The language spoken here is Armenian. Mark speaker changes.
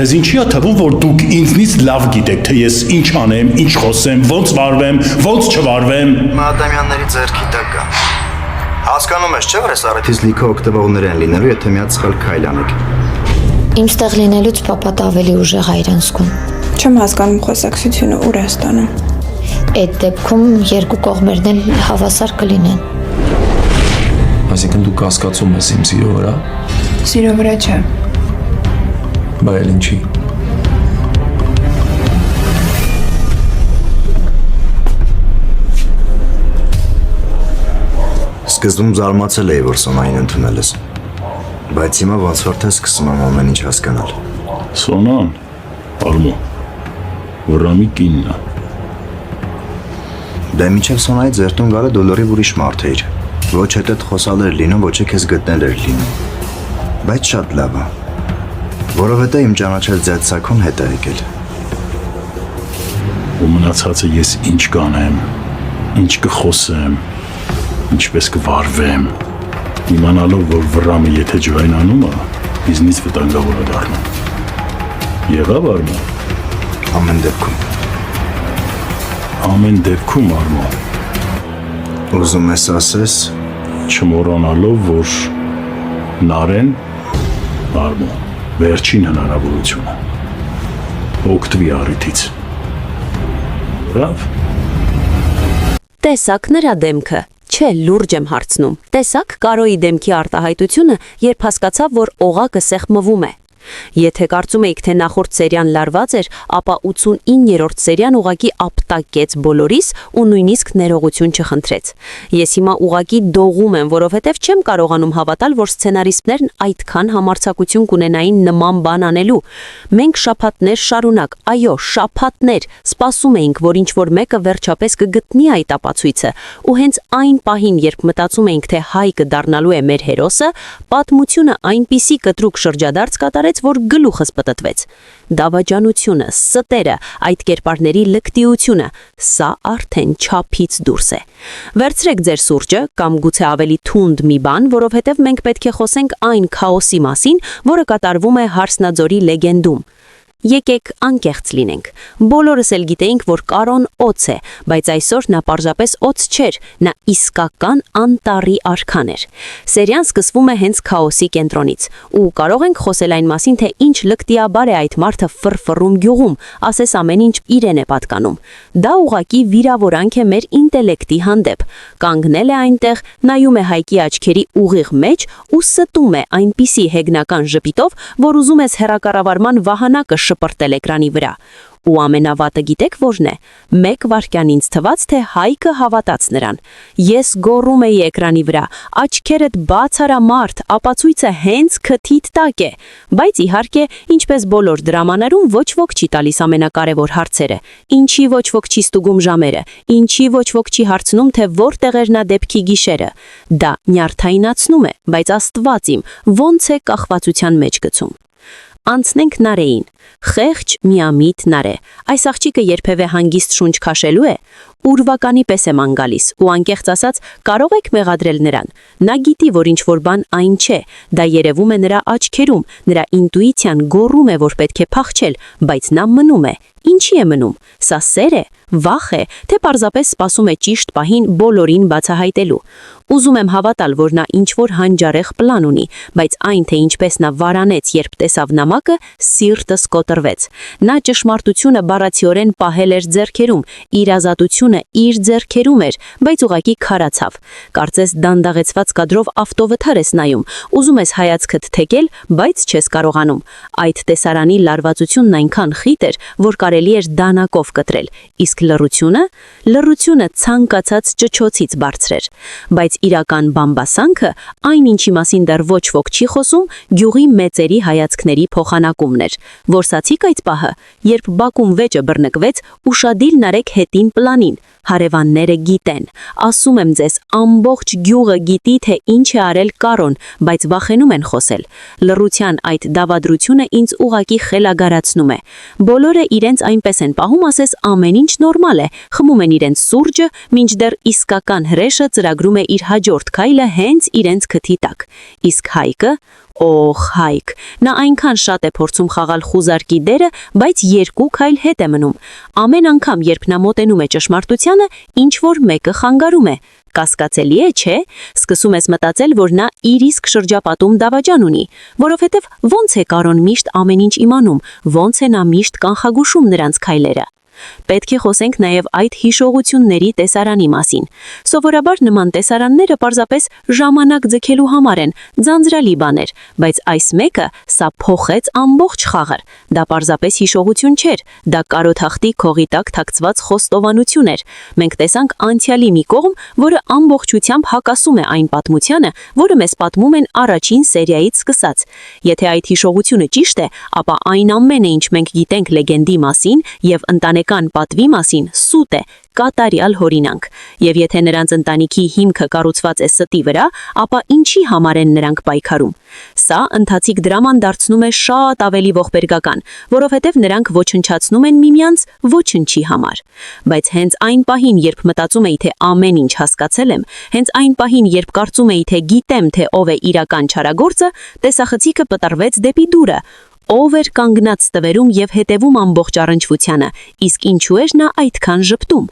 Speaker 1: Ձեզ ինչի է թվում, որ դուք ինձնից լավ գիտեք, թե ես ինչ անեմ, ինչ խոսեմ, ոնց վարվեմ, ոնց չվարվեմ։
Speaker 2: Ադամյանների ձեռքի տակ կա։ Հասկանում ես, չէ՞ որ այս առիթից լիքը օգտվողներ են լինելու, եթե միած սխալ քայլ անեք։
Speaker 3: Իմ ստեղ լինելուց պապատ ավելի ուժեղ է իրեն զգում։
Speaker 4: Չեմ հասկանում խոսակցությունը ուր է ստանում։
Speaker 3: Այդ դեպքում երկու կողմերն էլ հավասար կլինեն։
Speaker 5: Այսինքն դու կասկածում ես իմ սիրո վրա։
Speaker 4: Սիրո վրա չէ։
Speaker 5: Բայց ինչի։
Speaker 2: Սկզբում զարմացել էի, որ Սոնային ընդունել ես։ Բայց հիմա ոնց որ թե սկսում եմ ամեն ինչ հասկանալ։
Speaker 1: Սոնան, Արմո, վրամի կինն է։
Speaker 2: Դե մինչև Սոնայի ձերտուն գալը դոլորի ուրիշ մարդ էր։ Ոչ հետդ խոսալ էր լինում, ոչ էլ քեզ գտնել էր լինում։ Բայց շատ լավ է։ Որովհետև իմ ճանաչել ձեզ ցակուն հետ է եկել։
Speaker 1: Ու մնացածը ես ինչ կանեմ, ինչ կխոսեմ, ինչպես կվարվեմ, իմանալով, որ վրամը եթե ջվայնանում է, ինձնից վտանգավոր է դառնում։ Եղավ Արմո։
Speaker 2: Ամեն դեպքում։
Speaker 1: Ամեն դեպքում Արմո։
Speaker 2: Ուզում ես ասես,
Speaker 1: Չմոռանալով, որ Նարեն Արմո վերջին հնարավորությունը օգտվի առիթից։ Լավ։
Speaker 6: Տեսակ նրա դեմքը, չէ, լուրջ եմ հարցնում։ Տեսակ Կարոյի դեմքի արտահայտությունը, երբ հասկացավ, որ օղակը սեղմվում է։ Եթե կարծում էիք, թե նախորդ սերիան լարված էր, ապա 89-րդ սերիան ուղղակի ապտակեց բոլորիս ու նույնիսկ ներողություն չխնդրեց։ Ես հիմա ուղղակի դողում եմ, որովհետև չեմ կարողանում հավատալ, որ սցենարիստներն այդքան համարձակություն կունենային նման բան անելու։ Մենք շաբաթներ շարունակ, այո, շաբաթներ սպասում էինք, որ ինչ-որ մեկը վերջապես կգտնի այդ ապացույցը, ու հենց այն պահին, երբ մտածում էինք, թե Հայկը դառնալու է մեր հերոսը, պատմությունը այնպիսի կտրուկ շրջադարձ կատարեց, որ գլուխս պտտվեց։ Դավաճանությունը, ստերը, այդ կերպարների լկտիությունը, սա արդեն չափից դուրս է։ Վերցրեք ձեր սուրճը կամ գուցե ավելի թունդ մի բան, որովհետև մենք պետք է խոսենք այն քաոսի մասին, որը կատարվում է Հարսնաձորի լեգենդում։ Եկեք անկեղծ լինենք։ Բոլորս էլ գիտեինք, որ Կարոն օձ է, բայց այսօր նա պարզապես օձ չէր, նա իսկական անտառի արքան էր։ Սերիան սկսվում է հենց քաոսի կենտրոնից, ու կարող ենք խոսել այն մասին, թե ինչ լկտիաբար է այդ մարդը ֆռֆռում գյուղում, ասես ամեն ինչ իրեն է պատկանում։ Դա ուղղակի վիրավորանք է մեր ինտելեկտի հանդեպ։ Կանգնել է այնտեղ, նայում է Հայկի աչքերի ուղիղ մեջ ու ստում է այնպիսի հեգնական ժպիտով, որ ուզում ես հեռակառավարման վահանակը շպրտել էկրանի վրա։ Ու ամենավատը գիտեք որն է։ Մեկ վայրկյան ինձ թվաց, թե Հայկը հավատաց նրան։ Ես գոռում էի էկրանի վրա, աչքերդ բաց արա մարդ, ապացույցը հենց քթիդ տակ է։ Բայց իհարկե, ինչպես բոլոր դրամաներում, ոչ ոք չի տալիս ամենակարևոր հարցերը։ Ինչի ոչ ոք չի ստուգում ժամերը, ինչի ոչ ոք չի հարցնում, թե որտեղ էր նա դեպքի գիշերը։ Դա նյարդայնացնում է, բայց Աստված իմ, ոնց է կախվածության մեջ գցում։ Անցնենք Նարեին։ Խեղճ միամիտ Նարե։ Այս աղջիկը երբևէ հանգիստ շունչ քաշելու է։ Ուրվականի պես է ման գալիս, ու անկեղծ ասած, կարող եք մեղադրել նրան։ Նա գիտի, որ ինչ-որ բան այն չէ, դա երևում է նրա աչքերում, նրա ինտուիցիան գոռում է, որ պետք է փախչել, բայց նա մնում է։ Ինչի է մնում։ Սա սեր է, վախ է, թե պարզապես սպասում է ճիշտ պահին բոլորին բացահայտելու։ Ուզում եմ հավատալ, որ նա ինչ-որ հանջարեղ պլան ունի, բայց այն, թե ինչպես նա վարանեց, երբ տեսավ նամակը, սիրտս կոտրվեց։ Նա ճշմարտությունը բառացիորեն պահել էր ձեռքերում, իր ազատությունը իր ձեռքերում էր, բայց ուղղակի քարացավ։ Կարծես դանդաղեցված կադրով ավտովթար ես նայում, ուզում ես հայացքդ թեքել, բայց չես կարողանում։ Այդ տեսարանի լարվածությունն այնքան խիտ էր, որ կարելի էր դանակով կտրել, իսկ լռությունը ցանկացած ճչոցից բարձր էր։ Բայց իրական բամբասանքը, այն ինչի մասին դեռ ոչ ոք չի խոսում, գյուղի մեծերի հայացքների փոխանակումն էր։ Որսացիք այդ պահը, երբ բակում վեճը բռնկվեց, ուշադիր նարեք հետին պլանին, Հարևանները գիտեն, ասում եմ ձեզ, ամբողջ գյուղը գիտի, թե ինչ է արել Կարոն, բայց վախենում են խոսել։ Լռության այդ դավադրությունը ինձ ուղակի խելագարացնում է։ Բոլորը իրենց այնպես են պահում, ասես ամեն ինչ նորմալ է, խմում են իրենց սուրճը, մինչդեռ իսկական հրեշը ծրագրում է իր հաջորդ քայլը հենց իրենց քթի տակ։ Իսկ Հայկը, օխ Հայկ, նա այնքան շատ է փորձում խաղալ խուզարկի դերը, բայց երկու քայլ հետ է մնում։ Ամեն անգամ, երբ նա մոտենում է ճշմարտությանը, ինչ որ մեկը խանգարում է։ Կասկածելի է, չէ՞։ Սկսում ես մտածել, որ նա իր իսկ շրջապատում դավաճան ունի, որովհետև ոնց է Կարոն միշտ ամեն ինչ իմանում, ոնց է նա միշտ կանխագուշում նրանց քայլերը։ Պետք է խոսենք նաև այդ հիշողությունների տեսարանի մասին։ Սովորաբար նման տեսարանները պարզապես ժամանակ ձգելու համար են, ձանձրալի բաներ, բայց այս մեկը սա փոխեց ամբողջ խաղը։ Դա պարզապես հիշողություն չէր, դա կարոթախտի քողի տակ թաքցված խոստովանություն էր։ Մենք տեսանք անցյալի մի կողմ, որը ամբողջությամբ հակասում է այն պատմությանը, որը մեզ պատմում են առաջին սերիայից սկսած։ Եթե այդ հիշողությունը ճիշտ է, ապա այն ամենը, ինչ մենք գիտենք լեգենդի մասին եւ ընտանեկան պատվի մասին, սուտ է, կատարյալ հորինանք։ Եվ եթե նրանց ընտանիքի հիմքը կառուցված է ստի վրա, ապա ինչի համար են նրանք պայքարում։ Սա ընթացիկ դրաման դարձնում է շատ ավելի ողբերգական, որովհետև նրանք ոչնչացնում են միմյանց ոչնչի համար։ Բայց հենց այն պահին, երբ մտածում էի, թե ամեն ինչ հասկացել եմ, հենց այն պահին, երբ կարծում էի, թե գիտեմ, թե ով է իրական չարագործը, տեսախցիկը պտռվեց դեպի դուռը։ Ով էր կանգնած ստվերում եւ հետևում ամբողջ առնչվությանը, իսկ ինչու էր նա այդքան ժպտում։